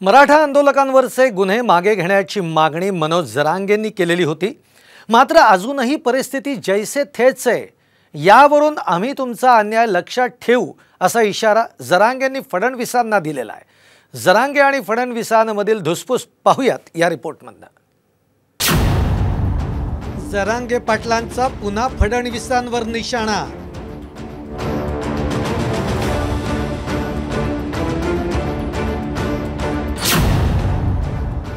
मराठा आंदोलकांवरचे गुन्हे मागे घेण्याची मागणी मनोज जरांगेंनी केलेली होती। मात्र अजूनही परिस्थिती जैसे थेच आहे। यावरून आम्ही तुमचा अन्याय लक्षात ठेवू असा इशारा जरांगेंनी फडणवीसांना दिलेला आहे। जरांगे आणि फडणवीसांमधील धुसफूस पाहूयात या रिपोर्टमधून। जरांगे पाटलांचा पुन्हा फडणवीसांवर निशाणा।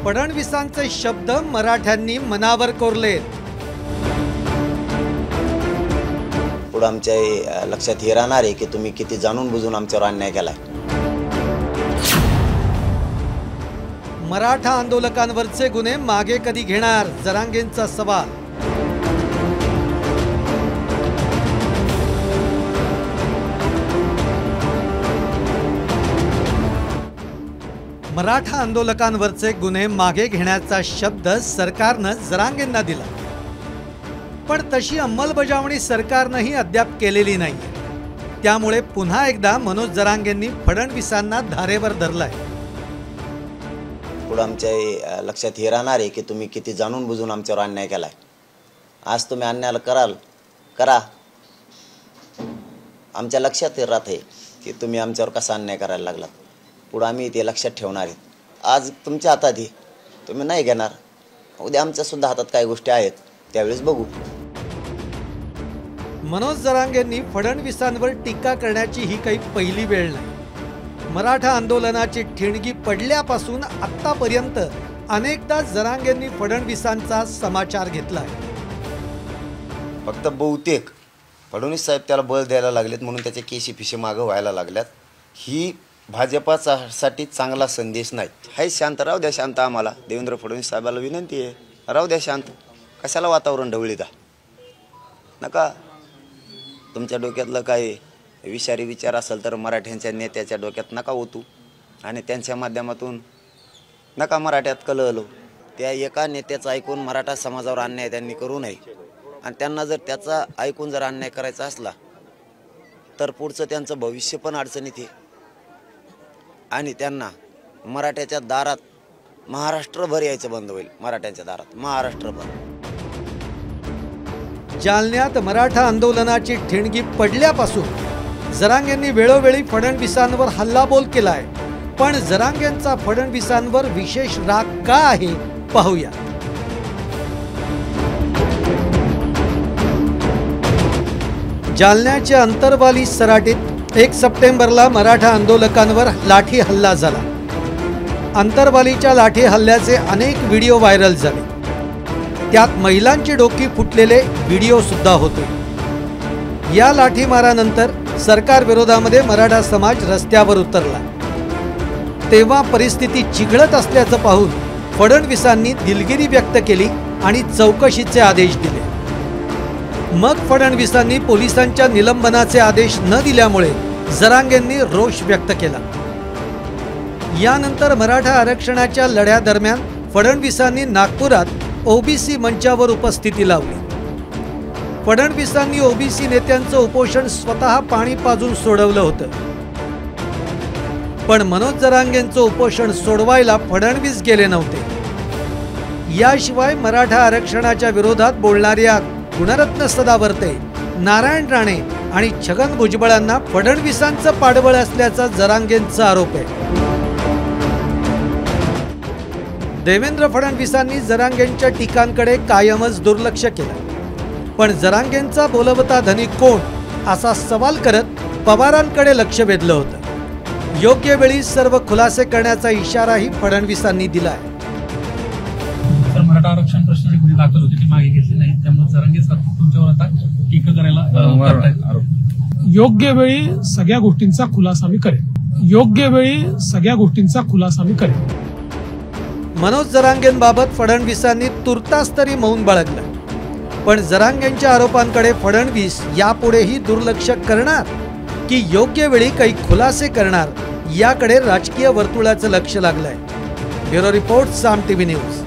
फडणवीसांचे शब्द मराठ्यांनी मनावर कोरलेत। पुढे आमच्या लक्षात हे राहणार आहे की तुम्ही किती जाणून बुजून आमच्यावर अन्याय केलाय। मराठा आंदोलकांवरचे गुन्हे मागे कधी घेणार, जरांगेंचा सवाल। मराठा आंदोलकांवरचे गुन्हे मागे घेण्याचा शब्द सरकारने जरांगेंना दिला, पण तशी अंमलबजावणी सरकारनेही अद्याप केलेली नाही। त्यामुळे पुन्हा एकदा मनोज जरांगेंनी फडणवीसांना धारेवर धरलाय। पुढे आमच्या लक्षात हे राहणार आहे की तुम्ही किती जाणून बुजून आमच्यावर अन्याय केलाय। आज तुम्ही अन्याय करा, आमच्या लक्षात राहते की तुम्ही आमच्यावर कसा अन्याय करायला लागलात। पुढे आम्ही ते लक्षात ठेवणार आहेत। आज तुमच्या हातात आहे, तुम्ही नाही घेणार, उद्या आमच्या सुद्धा हातात काही गोष्टी आहेत, त्यावेळेस बघू। मनोज जरांगेंनी फडणवीसांवर टीका करण्याची ही काही पहिली वेळ नाही। मराठा आंदोलनाची ठिणगी पडल्यापासून आतापर्यंत अनेकदा जरांगेंनी फडणवीसांचा समाचार घेतलाय। फक्त बहुतेक फडणवीस साहेब त्याला बळ द्यायला लागलेत म्हणून त्याचे केशी फिशे मागे व्हायला लागल्यात। ही भाजपासाठी चांगला संदेश नाही। हाय शांत राहू द्या, शांत। आम्हाला देवेंद्र फडणवीस साहेबाला विनंती आहे, राहू द्या शांत। कशाला वातावरण ढवळीता नका। तुमच्या डोक्यातलं काही विषारी विचार असेल तर मराठ्यांच्या नेत्याच्या डोक्यात नका ओतू आणि त्यांच्या माध्यमातून नका मराठ्यात कलहलो। त्या एका नेत्याचं ऐकून मराठा समाजावर अन्याय त्यांनी करू नये, आणि त्यांना जर त्याचा ऐकून जर अन्याय करायचा असला तर पुढचं त्यांचं भविष्य पण अडचणीत आहे, आणि त्यांना मराठ्याच्या दारात महाराष्ट्रभर यायचं बंद होईल। मराठ्यांच्या दारात महाराष्ट्रभर। जालन्यात मराठा आंदोलनाची ठिणगी पडल्यापासून जरांगेंनी वेळोवेळी फडणवीसांवर हल्लाबोल केलाय, पण जरांगेंचा फडणवीसांवर विशेष राग का आहे पाहूया। जालन्याच्या अंतरवाली सराटीत 1 सप्टेंबरला मराठा आंदोलकांवर लाठी हल्ला झाला। अंतरवालीच्या लाठी हल्ल्याचे अनेक व्हिडिओ व्हायरल झाले। त्यात महिलांची डोकी फुटलेले व्हिडिओ सुद्धा होते। या लाठीमारानंतर सरकार विरोधामध्ये मराठा समाज रस्त्यावर उतरला। तेव्हा परिस्थिती चिघळत असल्याचं पाहून फडणवीसांनी दिलगिरी व्यक्त केली आणि चौकशीचे आदेश दिले। मग फडणवीसांनी पोलिसांच्या निलंबनाचे आदेश न दिल्यामुळे जरांगेंनी रोष व्यक्त केला। यानंतर मराठा आरक्षणाच्या लढ्यादरम्यान फडणवीसांनी नागपुरात ओबीसी मंचावर उपस्थिती लावली। फडणवीसांनी ओबीसी नेत्यांचं उपोषण स्वतः पाणी पाजून सोडवलं होतं, पण मनोज जरांगेंचं उपोषण सोडवायला फडणवीस गेले नव्हते। याशिवाय मराठा आरक्षणाच्या विरोधात बोलणाऱ्या गुणरत्न सदावर्ते, नारायण राणे आणि छगन भुजबळांना फडणवीसांचं पाठबळ असल्याचा जरांगेंचा आरोप आहे। देवेंद्र फडणवीसांनी जरांगेंच्या टीकांकडे कायमच दुर्लक्ष केलं, पण जरांगेंचा बोलवता धनी कोण असा सवाल करत पवारांकडे लक्ष वेधलं होतं। योग्य वेळी सर्व खुलासे करण्याचा इशाराही फडणवीसांनी दिलाय। मराठा आरक्षण प्रश्नाची गुन्हे दाखल होते ते मागे घेतले नाही, त्यामुळे जरांगे तुमच्यावर आता टीका करायला योग्य वेळी सगळ्या गोष्टींचा खुलासा मी करेन। मनोज जरांगेंबाबत फडणवीसांनी तुर्तास तरी मौन बाळगलं, पण जरांगेंच्या आरोपांकडे फडणवीस यापुढेही दुर्लक्ष करणार की योग्य वेळी काही खुलासे करणार, याकडे राजकीय वर्तुळाचं लक्ष लागलंय। ब्युरो रिपोर्ट, साम टीव्ही न्यूज।